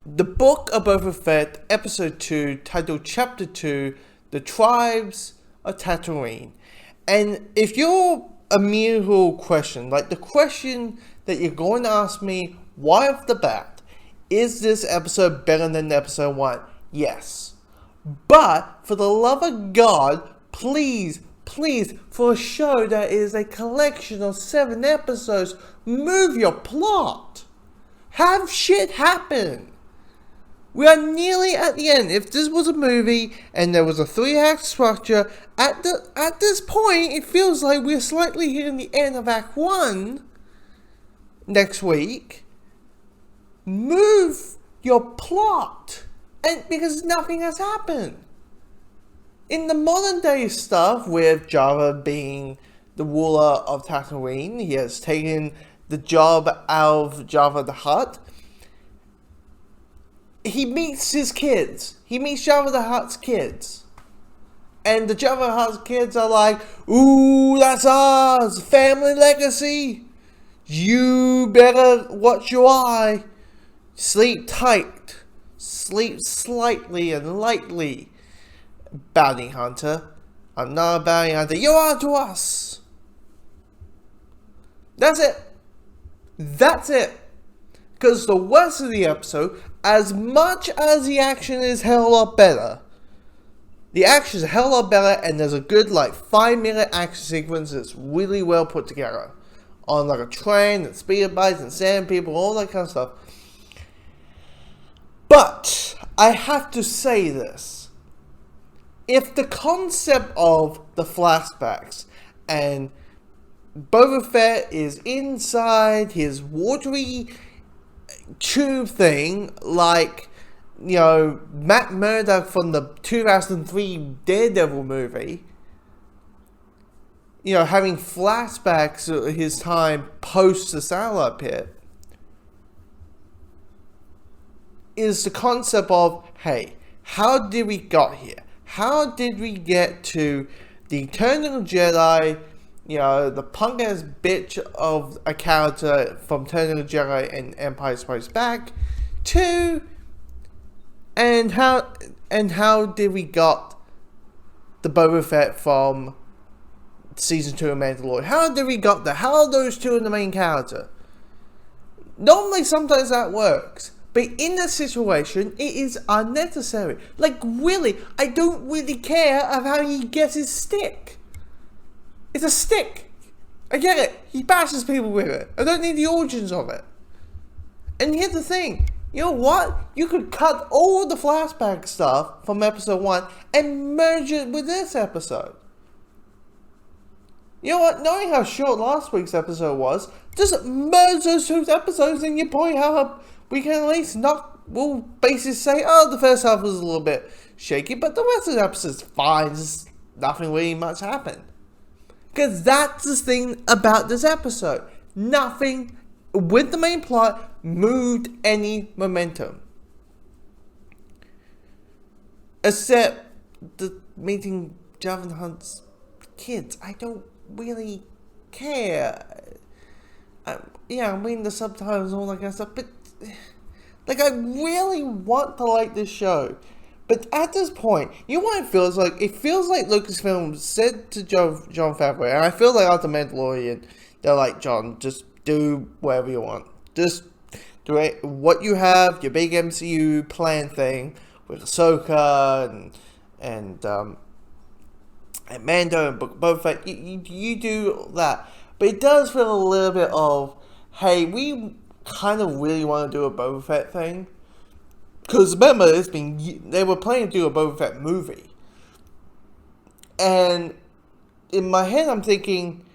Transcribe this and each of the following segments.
The Book of Boba Fett, Episode 2, titled Chapter 2, The Tribes of Tatooine. And if you're a mere question, like the question that you're going to ask me right off the bat, is this episode better than episode 1? Yes. But, for the love of God, please, for a show that is a collection of 7 episodes, move your plot. Have shit happen. We are nearly at the end. If this was a movie and there was a 3-act structure, at this point, it feels like we're slightly hitting the end of Act 1 next week. Move your plot. And because nothing has happened. In the modern day stuff, with Java being the ruler of Tatooine, he has taken the job out of Jabba the Hutt. He meets his kids. He meets Jabba the Hutt's kids. And the Jabba the Hutt's kids are like, ooh, that's ours, family legacy. You better watch your eye. Sleep tight. Sleep slightly and lightly. Bounty hunter. I'm not a bounty hunter. You are to us. That's it. That's it. Because the rest of the episode, as much as the action is a hell of a lot better, the action is a hell of a lot better, and there's a good 5-minute action sequence that's really well put together. On a train, and speeder bikes, and sand people, all that kind of stuff. But, I have to say this. If the concept of the flashbacks, and Boba Fett is inside his watery tube thing, like, Matt Murdock from the 2003 Daredevil movie, having flashbacks of his time post the Satellite Pit, is the concept of, hey, how did we got here? How did we get to the Eternal Jedi, the punk-ass bitch of a character from Eternal Jedi and Empire Strikes Back, to, and how did we got the Boba Fett from Season 2 of Mandalorian? How did we got there? How are those two in the main character? Normally, sometimes that works. But in this situation, it is unnecessary. Really, I don't really care of how he gets his stick. It's a stick. I get it. He bashes people with it. I don't need the origins of it. And here's the thing. You know what? You could cut all of the flashback stuff from episode 1 and merge it with this episode. You know what? Knowing how short last week's episode was, just merge those 2 episodes and you probably have we can at least we'll basically say, oh, the first half was a little bit shaky, but the rest of the episode's fine. Just nothing really much happened. Because that's the thing about this episode. Nothing with the main plot moved any momentum. Except the meeting Jabba the Hutt's kids. I don't really care. I'm reading the subtitles and all that kind of stuff, but I really want to like this show. But at this point, you know what it feels like? It feels like Lucasfilm said to Jon Favreau, and I feel like after Mandalorian, they're like, John, just do whatever you want. Just do it, what you have, your big MCU plan thing with Ahsoka and Mando and Boba Fett. You do that. But it does feel a little bit of, hey, we kind of really want to do a Boba Fett thing. Because remember, they were planning to do a Boba Fett movie. And in my head, I'm thinking,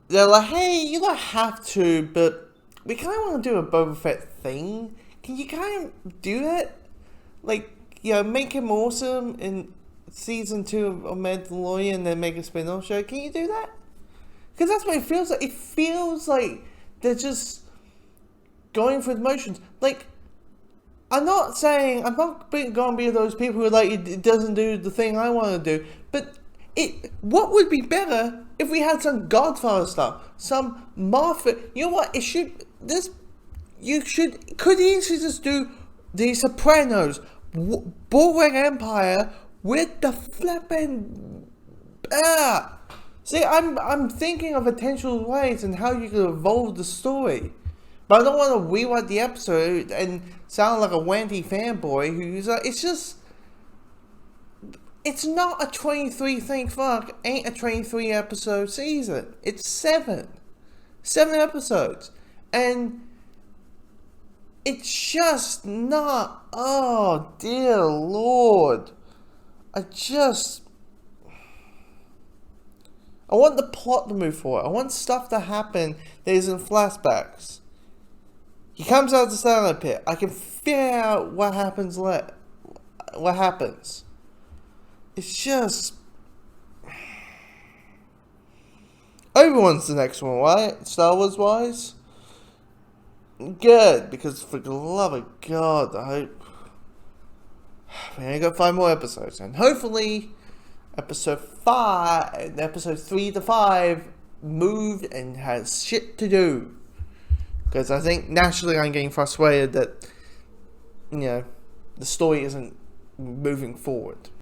they're like, hey, you don't have to, but we kind of want to do a Boba Fett thing. Can you kind of do that? Make him awesome in Season 2 of Mandalorian and then make a spin-off show. Can you do that? Because that's what it feels like. It feels like they're just going through the motions. I'm not going to be those people who are like, it doesn't do the thing I want to do. But what would be better if we had some Godfather stuff, some Martha? You know what? Could easily just do The Sopranos, Boardwalk Empire with the flipping. See, I'm thinking of potential ways and how you could evolve the story. But I don't want to rewrite the episode and sound like a wanty fanboy who's like, it's just. It's not a 23, thank fuck, ain't a 23 episode season. It's 7. 7 episodes. And it's just not, oh dear Lord. I want the plot to move forward. I want stuff to happen that isn't flashbacks. He comes out of the silent pit. I can figure out what happens. What happens. It's just. Obi-Wan's the next one, right? Star Wars wise? Good, because for the love of God, I hope. We only got 5 more episodes, and hopefully, episode 3 to 5 moved and has shit to do. Because I think naturally I'm getting frustrated that, the story isn't moving forward.